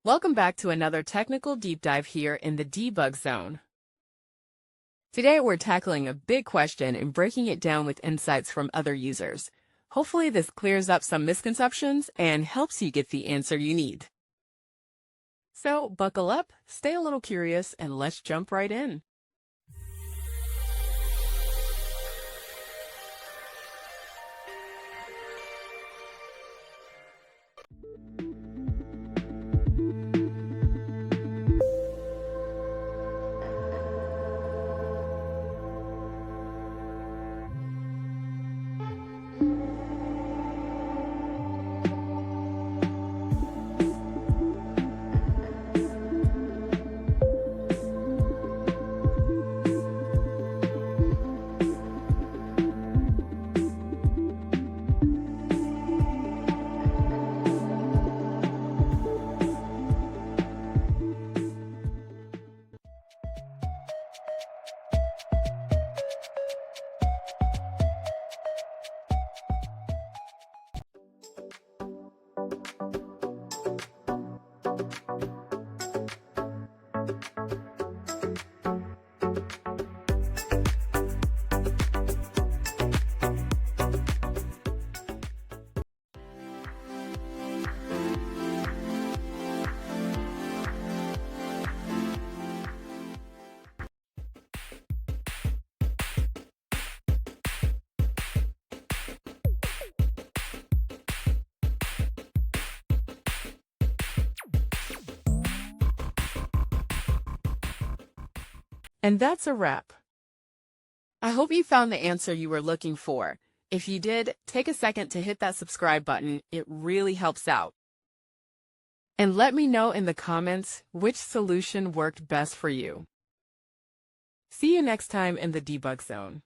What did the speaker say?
Welcome back to another technical deep dive here in the debug zone. Today we're tackling a big question and breaking it down with insights from other users. Hopefully this clears up some misconceptions and helps you get the answer you need. So buckle up, stay a little curious, and let's jump right in. And that's a wrap. I hope you found the answer you were looking for. If you did, take a second to hit that subscribe button. It really helps out. And let me know in the comments which solution worked best for you. See you next time in the debug zone.